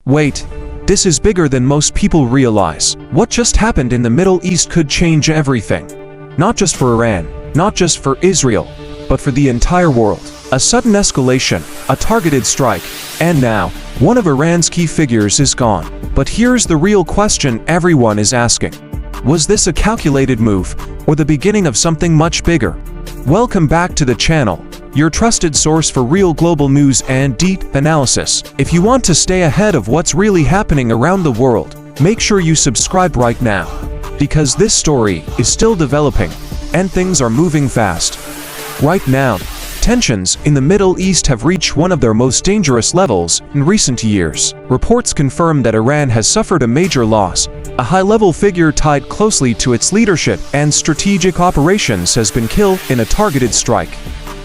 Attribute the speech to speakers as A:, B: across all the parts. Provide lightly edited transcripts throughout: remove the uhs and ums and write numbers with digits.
A: Wait, this is bigger than most people realize. What just happened in the Middle East could change everything. Not just for Iran, not just for Israel, but for the entire world. A sudden escalation, a targeted strike, and now, one of Iran's key figures is gone. But here's the real question everyone is asking. Was this a calculated move, or the beginning of something much bigger? Welcome back to the channel, your trusted source for real global news and deep analysis. If you want to stay ahead of what's really happening around the world, make sure you subscribe right now. Because this story is still developing, and things are moving fast. Right now, tensions in the Middle East have reached one of their most dangerous levels in recent years. Reports confirm that Iran has suffered a major loss. A high-level figure tied closely to its leadership and strategic operations has been killed in a targeted strike.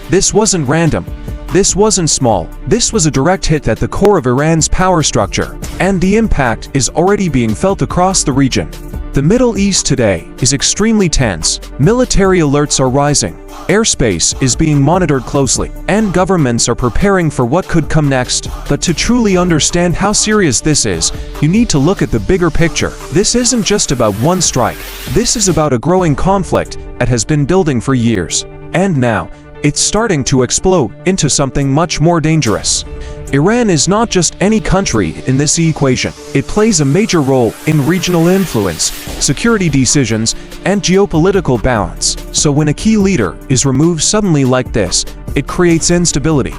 A: This wasn't random. This wasn't small. This was a direct hit at the core of Iran's power structure, and the impact is already being felt across the region. The Middle East today is extremely tense. Military alerts are rising. Airspace is being monitored closely, and governments are preparing for what could come next. But to truly understand how serious this is, you need to look at the bigger picture. This isn't just about one strike. This is about a growing conflict that has been building for years. And now, it's starting to explode into something much more dangerous. Iran is not just any country in this equation. It plays a major role in regional influence, security decisions, and geopolitical balance. So when a key leader is removed suddenly like this, it creates instability.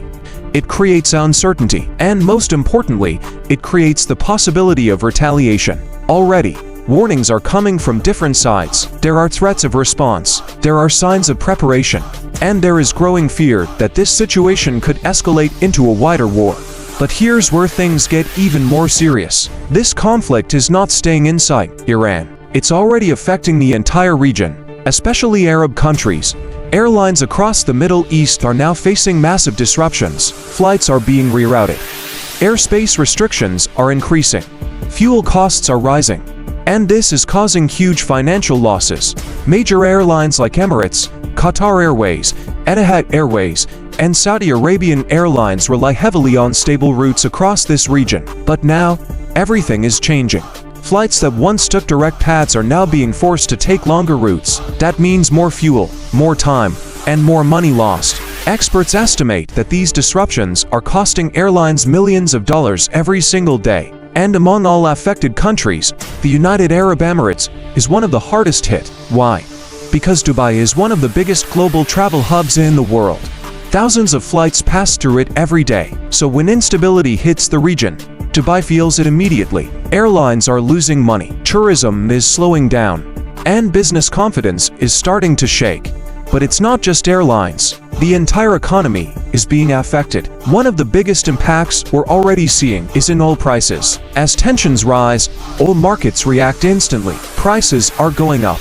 A: It creates uncertainty, and most importantly, it creates the possibility of retaliation. Already, warnings are coming from different sides. There are threats of response. There are signs of preparation. And there is growing fear that this situation could escalate into a wider war. But here's where things get even more serious. This conflict is not staying inside Iran. It's already affecting the entire region, especially Arab countries. Airlines across the Middle East are now facing massive disruptions. Flights are being rerouted. Airspace restrictions are increasing. Fuel costs are rising. And this is causing huge financial losses. Major airlines like Emirates, Qatar Airways, Etihad Airways, and Saudi Arabian Airlines rely heavily on stable routes across this region. But now, everything is changing. Flights that once took direct paths are now being forced to take longer routes. That means more fuel, more time, and more money lost. Experts estimate that these disruptions are costing airlines millions of dollars every single day. And among all affected countries, the United Arab Emirates is one of the hardest hit. Why? Because Dubai is one of the biggest global travel hubs in the world. Thousands of flights pass through it every day. So when instability hits the region, Dubai feels it immediately. Airlines are losing money, tourism is slowing down, and business confidence is starting to shake. But it's not just airlines. The entire economy is being affected. One of the biggest impacts we're already seeing is in oil prices. As tensions rise, oil markets react instantly. Prices are going up.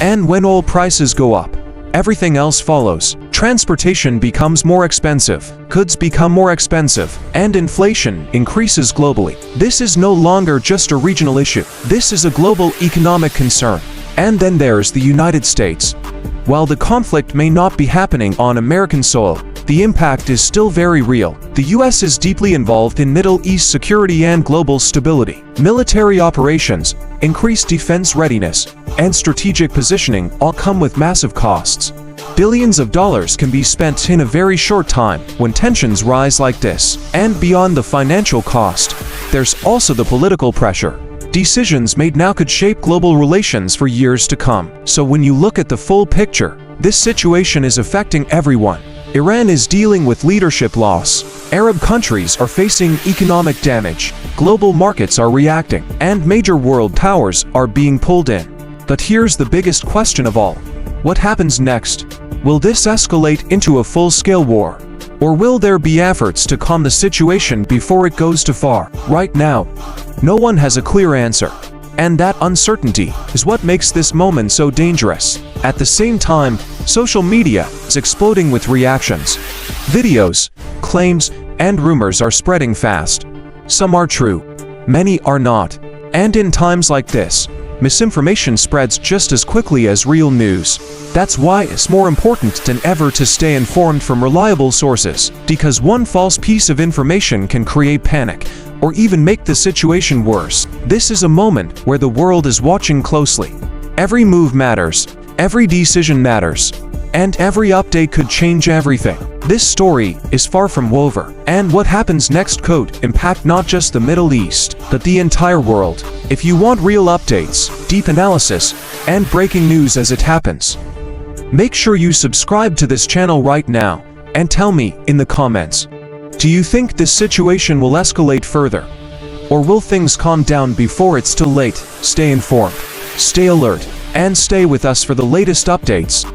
A: And when oil prices go up, everything else follows. Transportation becomes more expensive, goods become more expensive, and inflation increases globally. This is no longer just a regional issue. This is a global economic concern. And then there's the United States. While the conflict may not be happening on American soil, the impact is still very real. The US is deeply involved in Middle East security and global stability. Military operations, increased defense readiness, and strategic positioning all come with massive costs. Billions of dollars can be spent in a very short time when tensions rise like this. And beyond the financial cost, there's also the political pressure. Decisions made now could shape global relations for years to come. So when you look at the full picture, this situation is affecting everyone. Iran is dealing with leadership loss. Arab countries are facing economic damage. Global markets are reacting, and major world powers are being pulled in. But here's the biggest question of all. What happens next? Will this escalate into a full-scale war? Or will there be efforts to calm the situation before it goes too far? Right now, no one has a clear answer. And that uncertainty is what makes this moment so dangerous. At the same time, social media is exploding with reactions. Videos, claims, and rumors are spreading fast. Some are true, many are not. And in times like this, misinformation spreads just as quickly as real news. That's why it's more important than ever to stay informed from reliable sources, because one false piece of information can create panic, or even make the situation worse. This is a moment where the world is watching closely. Every move matters, every decision matters, and every update could change everything. This story is far from over, and what happens next could impact not just the Middle East, but the entire world. If you want real updates, deep analysis, and breaking news as it happens, make sure you subscribe to this channel right now, and tell me in the comments, do you think this situation will escalate further? Or will things calm down before it's too late? Stay informed, stay alert, and stay with us for the latest updates.